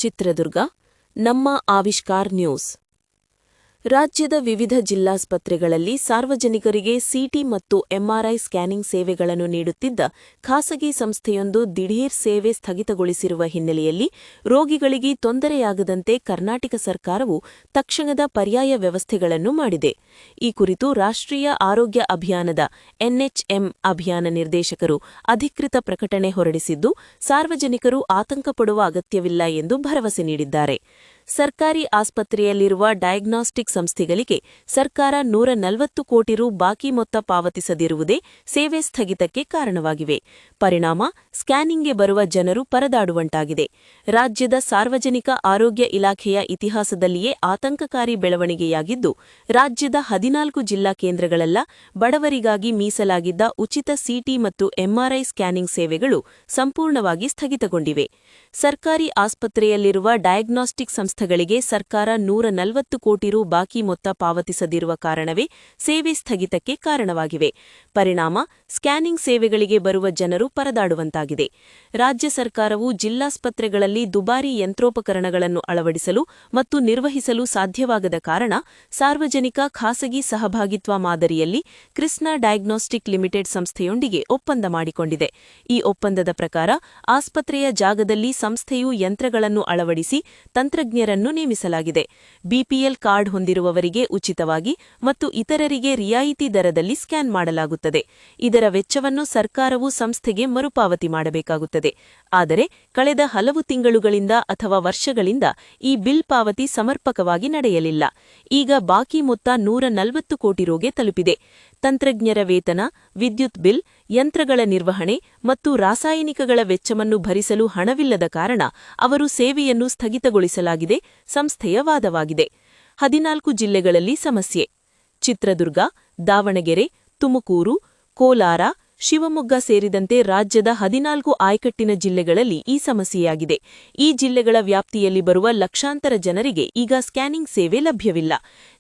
ಚಿತ್ರದುರ್ಗ ನಮ್ಮ ಆವಿಷ್ಕಾರ್ ನ್ಯೂಸ್ ರಾಜ್ಯದ ವಿವಿಧ ಜಿಲ್ಲಾಸ್ಪತ್ರೆಗಳಲ್ಲಿ ಸಾರ್ವಜನಿಕರಿಗೆ ಸಿಟಿ ಮತ್ತು ಎಂಆರ್ಐ ಸ್ಕ್ಯಾನಿಂಗ್ ಸೇವೆಗಳನ್ನು ನೀಡುತ್ತಿದ್ದ ಖಾಸಗಿ ಸಂಸ್ಥೆಯೊಂದು ದಿಢೀರ್ ಸೇವೆ ಸ್ಥಗಿತಗೊಳಿಸಿರುವ ಹಿನ್ನೆಲೆಯಲ್ಲಿ ರೋಗಿಗಳಿಗೆ ತೊಂದರೆಯಾಗದಂತೆ ಕರ್ನಾಟಕ ಸರ್ಕಾರವು ತಕ್ಷಣದ ಪರ್ಯಾಯ ವ್ಯವಸ್ಥೆಗಳನ್ನು ಮಾಡಿದೆ. ಈ ಕುರಿತು ರಾಷ್ಟ್ರೀಯ ಆರೋಗ್ಯ ಅಭಿಯಾನದ ಎನ್ಎಚ್ಎಂ ಅಭಿಯಾನ ನಿರ್ದೇಶಕರು ಅಧಿಕೃತ ಪ್ರಕಟಣೆ ಹೊರಡಿಸಿದ್ದು, ಸಾರ್ವಜನಿಕರು ಆತಂಕಪಡುವ ಅಗತ್ಯವಿಲ್ಲ ಎಂದು ಭರವಸೆ ನೀಡಿದ್ದಾರೆ. ಸರ್ಕಾರಿ ಆಸ್ಪತ್ರೆಯಲ್ಲಿರುವ ಡಯಾಗ್ನಾಸ್ಟಿಕ್ ಸಂಸ್ಥೆಗಳಿಗೆ ಸರ್ಕಾರ 140 ಕೋಟಿ ರು ಬಾಕಿ ಮೊತ್ತ ಪಾವತಿಸದಿರುವುದೇ ಸೇವೆ ಸ್ಥಗಿತಕ್ಕೆ ಕಾರಣವಾಗಿವೆ. ಪರಿಣಾಮ ಸ್ಕ್ಯಾನಿಂಗ್ಗೆ ಬರುವ ಜನರು ಪರದಾಡುವಂತಾಗಿದೆ. ರಾಜ್ಯದ ಸಾರ್ವಜನಿಕ ಆರೋಗ್ಯ ಇಲಾಖೆಯ ಇತಿಹಾಸದಲ್ಲಿಯೇ ಆತಂಕಕಾರಿ ಬೆಳವಣಿಗೆಯಾಗಿದ್ದು, ರಾಜ್ಯದ 14 ಜಿಲ್ಲಾ ಕೇಂದ್ರಗಳೆಲ್ಲ ಬಡವರಿಗಾಗಿ ಮೀಸಲಾಗಿದ್ದ ಉಚಿತ ಸಿಟಿ ಮತ್ತು ಎಂಆರ್ಐ ಸ್ಕ್ಯಾನಿಂಗ್ ಸೇವೆಗಳು ಸಂಪೂರ್ಣವಾಗಿ ಸ್ಥಗಿತಗೊಂಡಿವೆ. ಸರ್ಕಾರಿ ಆಸ್ಪತ್ರೆಯಲ್ಲಿರುವ ಡಯಾಗ್ನಾಸ್ಟಿಕ್ ಸಂಸ್ಥೆಗಳಿಗೆ ಸರ್ಕಾರ 140 ಕೋಟಿ ರು ಬಾಕಿ ಮೊತ್ತ ಪಾವತಿಸದಿರುವ ಕಾರಣವೇ ಸೇವೆ ಸ್ಥಗಿತಕ್ಕೆ ಕಾರಣವಾಗಿವೆ. ಪರಿಣಾಮ ಸ್ಕ್ಯಾನಿಂಗ್ ಸೇವೆಗಳಿಗೆ ಬರುವ ಜನರು ಪರದಾಡುವಂತಾಗಿದೆ. ರಾಜ್ಯ ಸರ್ಕಾರವು ಜಿಲ್ಲಾಸ್ಪತ್ರೆಗಳಲ್ಲಿ ದುಬಾರಿ ಯಂತ್ರೋಪಕರಣಗಳನ್ನು ಅಳವಡಿಸಲು ಮತ್ತು ನಿರ್ವಹಿಸಲು ಸಾಧ್ಯವಾಗದ ಕಾರಣ ಸಾರ್ವಜನಿಕ ಖಾಸಗಿ ಸಹಭಾಗಿತ್ವ ಮಾದರಿಯಲ್ಲಿ ಕೃಷ್ಣ ಡಯಾಗ್ನಾಸ್ಟಿಕ್ ಲಿಮಿಟೆಡ್ ಸಂಸ್ಥೆಯೊಂದಿಗೆ ಒಪ್ಪಂದ ಮಾಡಿಕೊಂಡಿದೆ. ಈ ಒಪ್ಪಂದದ ಪ್ರಕಾರ ಆಸ್ಪತ್ರೆಯ ಜಾಗದಲ್ಲಿ ಸಂಸ್ಥೆಯು ಯಂತ್ರಗಳನ್ನು ಅಳವಡಿಸಿ ತಂತ್ರಜ್ಞರನ್ನು ನೇಮಿಸಲಾಗಿದೆ. ಬಿಪಿಎಲ್ ಕಾರ್ಡ್ ಹೊಂದಿರುವವರಿಗೆ ಉಚಿತವಾಗಿ ಮತ್ತು ಇತರರಿಗೆ ರಿಯಾಯಿತಿ ದರದಲ್ಲಿ ಸ್ಕ್ಯಾನ್ ಮಾಡಲಾಗುತ್ತದೆ. ಇದರ ವೆಚ್ಚವನ್ನು ಸರ್ಕಾರವು ಸಂಸ್ಥೆಗೆ ಮರುಪಾವತಿ ಮಾಡಬೇಕಾಗುತ್ತದೆ. ಆದರೆ ಕಳೆದ ಹಲವು ತಿಂಗಳುಗಳಿಂದ ಅಥವಾ ವರ್ಷಗಳಿಂದ ಈ ಬಿಲ್ ಪಾವತಿ ಸಮರ್ಪಕವಾಗಿ ನಡೆಯಲಿಲ್ಲ. ಈಗ ಬಾಕಿ ಮೊತ್ತ 140 ಕೋಟಿ ರುಗೆ ತಲುಪಿದೆ. ತಂತ್ರಜ್ಞರ ವೇತನ, ವಿದ್ಯುತ್ ಬಿಲ್, ಯಂತ್ರಗಳ ನಿರ್ವಹಣೆ ಮತ್ತು ರಾಸಾಯನಿಕಗಳ ವೆಚ್ಚವನ್ನು ಭರಿಸಲು ಹಣವಿಲ್ಲದ ಕಾರಣ ಅವರು ಸೇವೆಯನ್ನು ಸ್ಥಗಿತಗೊಳಿಸಲಾಗಿದೆ ಸಂಸ್ಥೆಯ ವಾದವಾಗಿದೆ. 14 ಜಿಲ್ಲೆಗಳಲ್ಲಿ ಸಮಸ್ಯೆ: ಚಿತ್ರದುರ್ಗ, ದಾವಣಗೆರೆ, ತುಮಕೂರು, ಕೋಲಾರ, ಶಿವಮೊಗ್ಗ ಸೇರಿದಂತೆ ರಾಜ್ಯದ 14 ಆಯಕಟ್ಟಿನ ಜಿಲ್ಲೆಗಳಲ್ಲಿ ಈ ಸಮಸ್ಯೆಯಾಗಿದೆ. ಈ ಜಿಲ್ಲೆಗಳ ವ್ಯಾಪ್ತಿಯಲ್ಲಿ ಬರುವ ಲಕ್ಷಾಂತರ ಜನರಿಗೆ ಈಗ ಸ್ಕ್ಯಾನಿಂಗ್ ಸೇವೆ ಲಭ್ಯವಿಲ್ಲ.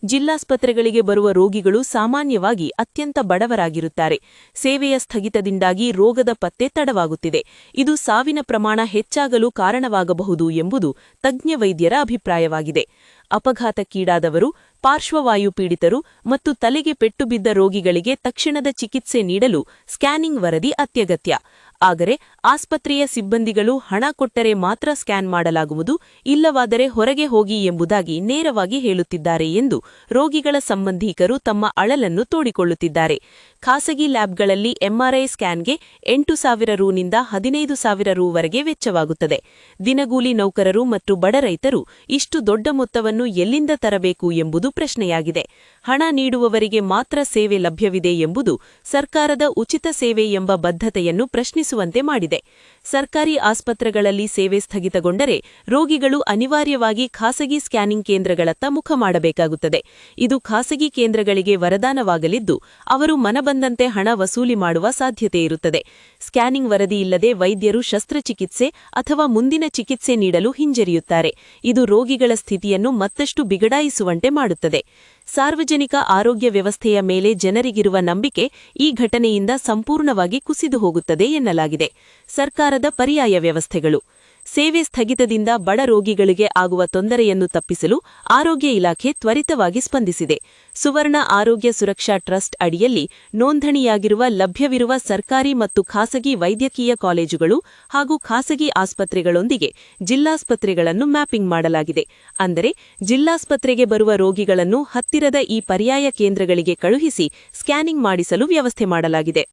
ಜಿಲ್ಲಾಸ್ಪತ್ರೆಗಳಿಗೆ ಬರುವ ರೋಗಿಗಳು ಸಾಮಾನ್ಯವಾಗಿ ಅತ್ಯಂತ ಬಡವರಾಗಿರುತ್ತಾರೆ. ಸೇವೆಯ ಸ್ಥಗಿತದಿಂದಾಗಿ ರೋಗದ ಪತ್ತೆ ತಡವಾಗುತ್ತಿದೆ. ಇದು ಸಾವಿನ ಪ್ರಮಾಣ ಹೆಚ್ಚಾಗಲು ಕಾರಣವಾಗಬಹುದು ಎಂಬುದು ತಜ್ಞ ವೈದ್ಯರ ಅಭಿಪ್ರಾಯವಾಗಿದೆ. ಅಪಘಾತಕ್ಕೀಡಾದವರು, ಪಾರ್ಶ್ವವಾಯು ಪೀಡಿತರು ಮತ್ತು ತಲೆಗೆ ಪೆಟ್ಟು ಬಿದ್ದ ರೋಗಿಗಳಿಗೆ ತಕ್ಷಣದ ಚಿಕಿತ್ಸೆ ನೀಡಲು ಸ್ಕ್ಯಾನಿಂಗ್ ವರದಿ ಅತ್ಯಗತ್ಯ. ಆದರೆ ಆಸ್ಪತ್ರೆಯ ಸಿಬ್ಬಂದಿಗಳು ಹಣ ಕೊಟ್ಟರೆ ಮಾತ್ರ ಸ್ಕ್ಯಾನ್ ಮಾಡಲಾಗುವುದು, ಇಲ್ಲವಾದರೆ ಹೊರಗೆ ಹೋಗಿ ಎಂಬುದಾಗಿ ನೇರವಾಗಿ ಹೇಳುತ್ತಿದ್ದಾರೆ ಎಂದು ರೋಗಿಗಳ ಸಂಬಂಧಿಕರು ತಮ್ಮ ಅಳಲನ್ನು ತೋಡಿಕೊಳ್ಳುತ್ತಿದ್ದಾರೆ. ಖಾಸಗಿ ಲ್ಯಾಬ್ಗಳಲ್ಲಿ ಎಂಆರ್ಐ ಸ್ಕ್ಯಾನ್ಗೆ 8,000 ರುನಿಂದ 15,000 ರುವರೆಗೆ ವೆಚ್ಚವಾಗುತ್ತದೆ. ದಿನಗೂಲಿ ನೌಕರರು ಮತ್ತು ಬಡ ರೈತರು ಇಷ್ಟು ದೊಡ್ಡ ಮೊತ್ತವನ್ನು ಎಲ್ಲಿಂದ ತರಬೇಕು ಎಂಬುದು ಪ್ರಶ್ನೆಯಾಗಿದೆ. ಹಣ ನೀಡುವವರಿಗೆ ಮಾತ್ರ ಸೇವೆ ಲಭ್ಯವಿದೆ ಎಂಬುದು ಸರ್ಕಾರದ ಉಚಿತ ಸೇವೆ ಎಂಬ ಬದ್ಧತೆಯನ್ನು ಪ್ರಶ್ನಿಸುವಂತೆ ಮಾಡಿದೆ. ಸರ್ಕಾರಿ ಆಸ್ಪತ್ರೆಗಳಲ್ಲಿ ಸೇವೆ ಸ್ಥಗಿತಗೊಂಡರೆ ರೋಗಿಗಳು ಅನಿವಾರ್ಯವಾಗಿ ಖಾಸಗಿ ಸ್ಕ್ಯಾನಿಂಗ್ ಕೇಂದ್ರಗಳತ್ತ ಮುಖ ಮಾಡಬೇಕಾಗುತ್ತದೆ. ಇದು ಖಾಸಗಿ ಕೇಂದ್ರಗಳಿಗೆ ವರದಾನವಾಗಲಿದ್ದು, ಅವರು ಮನಬಂದಂತೆ ಹಣ ವಸೂಲಿ ಮಾಡುವ ಸಾಧ್ಯತೆಯಿರುತ್ತದೆ. ಸ್ಕ್ಯಾನಿಂಗ್ ವರದಿಯಿಲ್ಲದೆ ವೈದ್ಯರು ಶಸ್ತ್ರಚಿಕಿತ್ಸೆ ಅಥವಾ ಮುಂದಿನ ಚಿಕಿತ್ಸೆ ನೀಡಲು ಹಿಂಜರಿಯುತ್ತಾರೆ. ಇದು ರೋಗಿಗಳ ಸ್ಥಿತಿಯನ್ನು ಮತ್ತಷ್ಟು ಬಿಗಡಾಯಿಸುವಂತೆ ಮಾಡುತ್ತದೆ. ಸಾರ್ವಜನಿಕ ಆರೋಗ್ಯ ವ್ಯವಸ್ಥೆಯ ಮೇಲೆ ಜನರಿಗಿರುವ ನಂಬಿಕೆ ಈ ಘಟನೆಯಿಂದ ಸಂಪೂರ್ಣವಾಗಿ ಕುಸಿದು ಹೋಗುತ್ತದೆ ಎನ್ನಲಾಗಿದೆ. ಸರ್ಕಾರದ ಪರ್ಯಾಯ ವ್ಯವಸ್ಥೆಗಳು: ಸೇವೆ ಸ್ಥಗಿತದಿಂದ ಬಡ ರೋಗಿಗಳಿಗೆ ಆಗುವ ತೊಂದರೆಯನ್ನು ತಪ್ಪಿಸಲು ಆರೋಗ್ಯ ಇಲಾಖೆ ತ್ವರಿತವಾಗಿ ಸ್ಪಂದಿಸಿದೆ. ಸುವರ್ಣ ಆರೋಗ್ಯ ಸುರಕ್ಷಾ ಟ್ರಸ್ಟ್ ಅಡಿಯಲ್ಲಿ ನೋಂದಣಿಯಾಗಿರುವ ಲಭ್ಯವಿರುವ ಸರ್ಕಾರಿ ಮತ್ತು ಖಾಸಗಿ ವೈದ್ಯಕೀಯ ಕಾಲೇಜುಗಳು ಹಾಗೂ ಖಾಸಗಿ ಆಸ್ಪತ್ರೆಗಳೊಂದಿಗೆ ಜಿಲ್ಲಾಸ್ಪತ್ರೆಗಳನ್ನು ಮ್ಯಾಪಿಂಗ್ ಮಾಡಲಾಗಿದೆ. ಅಂದರೆ ಜಿಲ್ಲಾಸ್ಪತ್ರೆಗೆ ಬರುವ ರೋಗಿಗಳನ್ನು ಹತ್ತಿರದ ಈ ಪರ್ಯಾಯ ಕೇಂದ್ರಗಳಿಗೆ ಕಳುಹಿಸಿ ಸ್ಕ್ಯಾನಿಂಗ್ ಮಾಡಿಸಲು ವ್ಯವಸ್ಥೆ ಮಾಡಲಾಗಿದೆ.